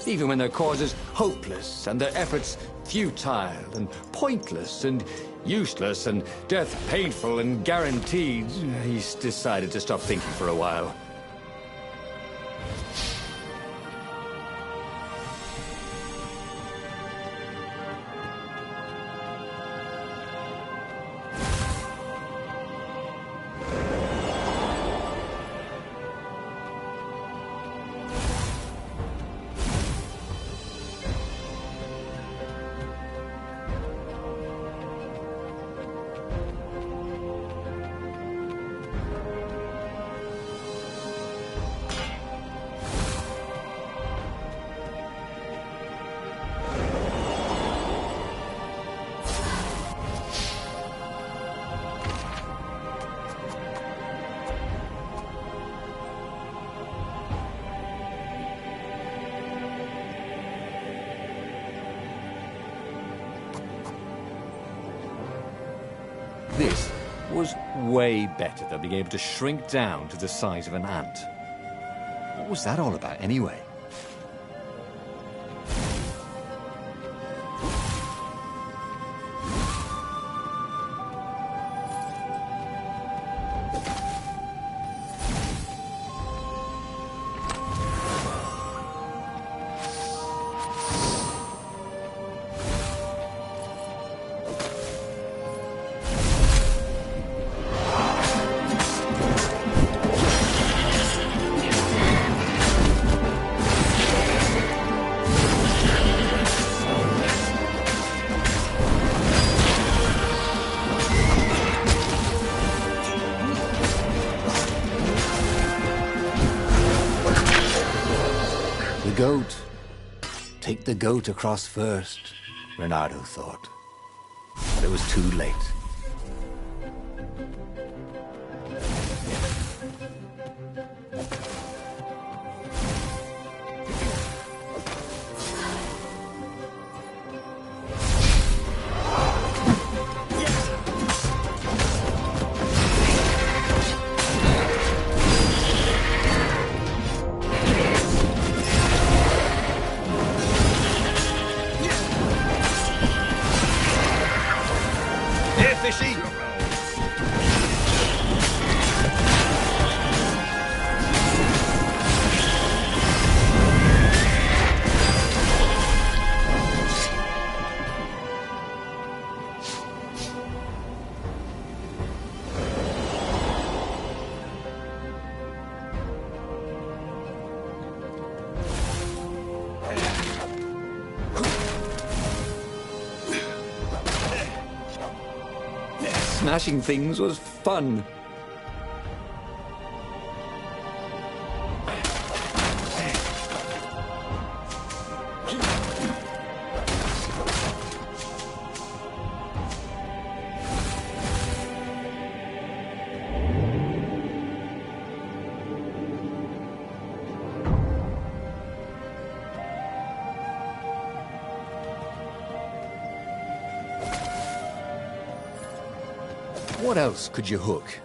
even when their cause is hopeless and their efforts futile and pointless and useless and death painful and guaranteed, he's decided to stop thinking for a while. This was way better than being able to shrink down to the size of an ant. What was that all about, anyway? Goat. Take the goat across first, Reynardo thought. But it was too late. Smashing things was fun. What else could you hook?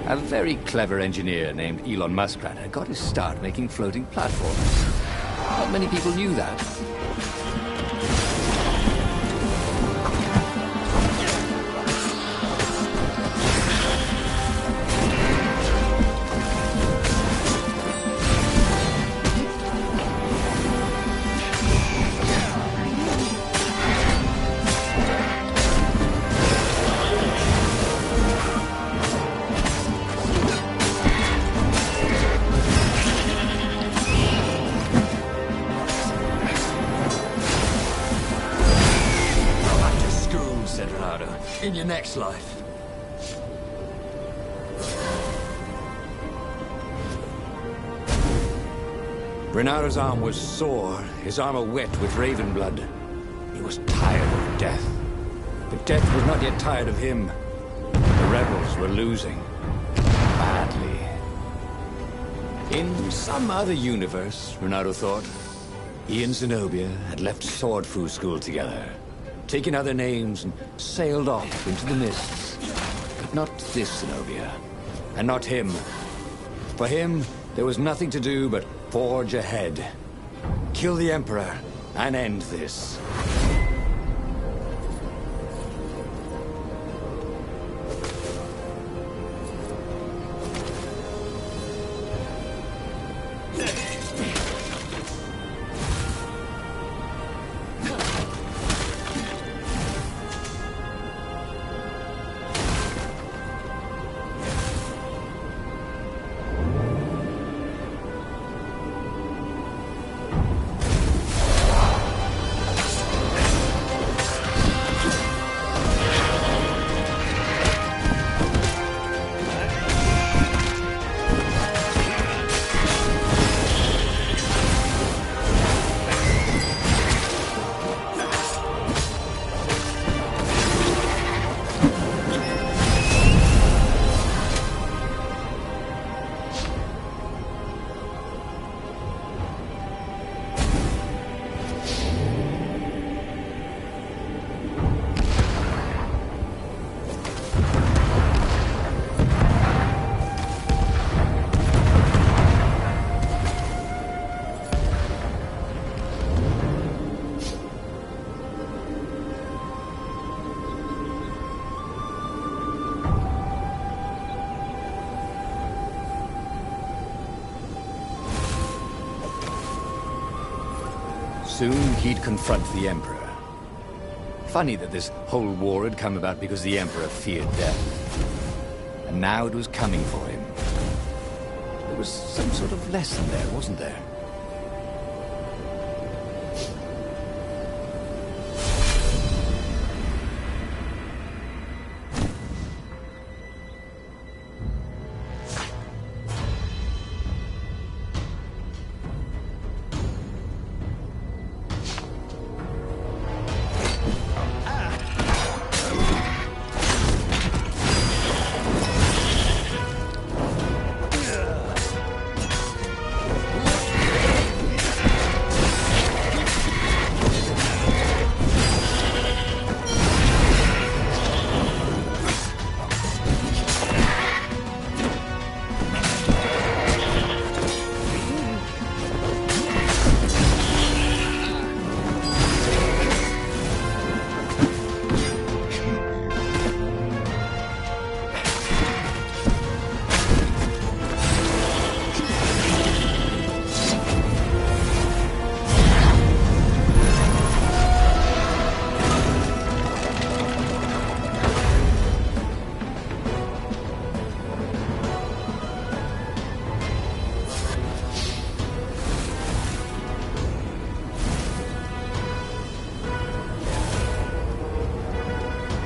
A very clever engineer named Elon Muskrat had got his start making floating platforms. Not many people knew that. In your next life. Renado's arm was sore, his armor wet with raven blood. He was tired of death. But death was not yet tired of him. The rebels were losing. Badly. In some other universe, Renado thought, he and Zenobia had left Sword Fu School together, taken other names and sailed off into the mists. But not this Zenobia. And not him. For him, there was nothing to do but forge ahead. Kill the Emperor and end this. Soon he'd confront the Emperor. Funny that this whole war had come about because the Emperor feared death. And now it was coming for him. There was some sort of lesson there, wasn't there?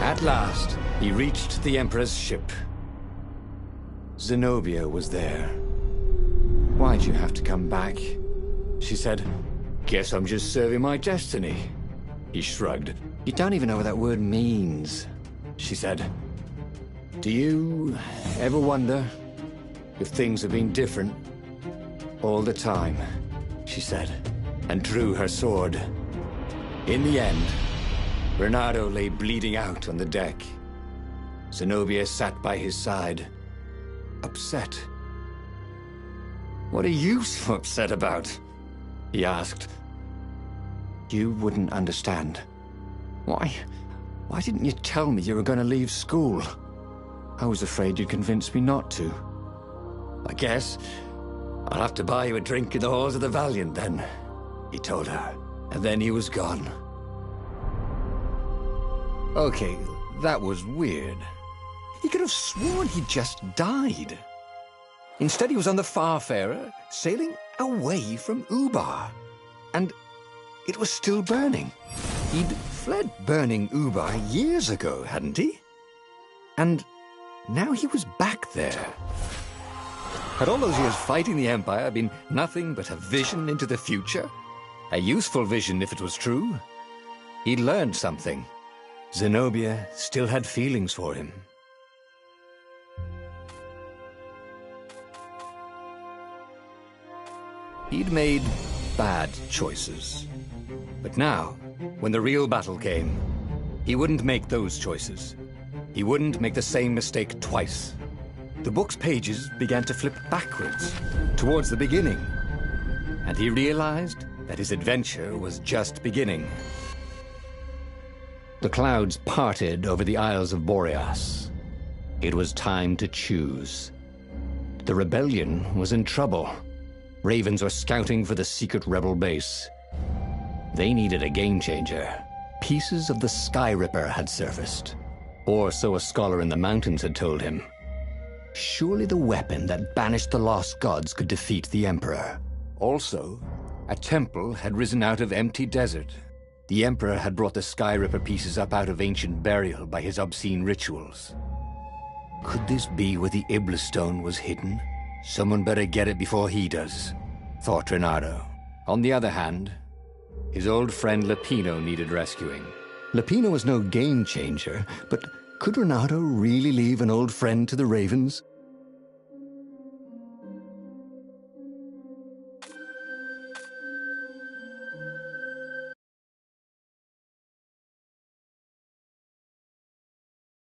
At last, he reached the Emperor's ship. Zenobia was there. Why'd you have to come back? She said, guess I'm just serving my destiny. He shrugged. You don't even know what that word means. She said, do you ever wonder if things have been different all the time? She said, and drew her sword. In the end, Bernardo lay bleeding out on the deck. Zenobia sat by his side, upset. "What are you so upset about?" he asked. "You wouldn't understand. Why didn't you tell me you were going to leave school? I was afraid you'd convince me not to." "I guess I'll have to buy you a drink in the halls of the Valiant then," he told her, and then he was gone. Okay, that was weird. He could have sworn he just died. Instead, he was on the Farfarer, sailing away from Ubar. And it was still burning. He'd fled burning Ubar years ago, hadn't he? And now he was back there. Had all those years fighting the Empire been nothing but a vision into the future? A useful vision if it was true. He'd learned something. Zenobia still had feelings for him. He'd made bad choices. But now, when the real battle came, he wouldn't make those choices. He wouldn't make the same mistake twice. The book's pages began to flip backwards, towards the beginning. And he realized that his adventure was just beginning. The clouds parted over the Isles of Boreas. It was time to choose. The rebellion was in trouble. Ravens were scouting for the secret rebel base. They needed a game-changer. Pieces of the Sky Ripper had surfaced. Or so a scholar in the mountains had told him. Surely the weapon that banished the lost gods could defeat the Emperor. Also, a temple had risen out of empty desert. The Emperor had brought the Sky Ripper pieces up out of ancient burial by his obscene rituals. Could this be where the Iblis stone was hidden? Someone better get it before he does, thought Reynardo. On the other hand, his old friend Lapino needed rescuing. Lapino was no game changer, but could Reynardo really leave an old friend to the Ravens?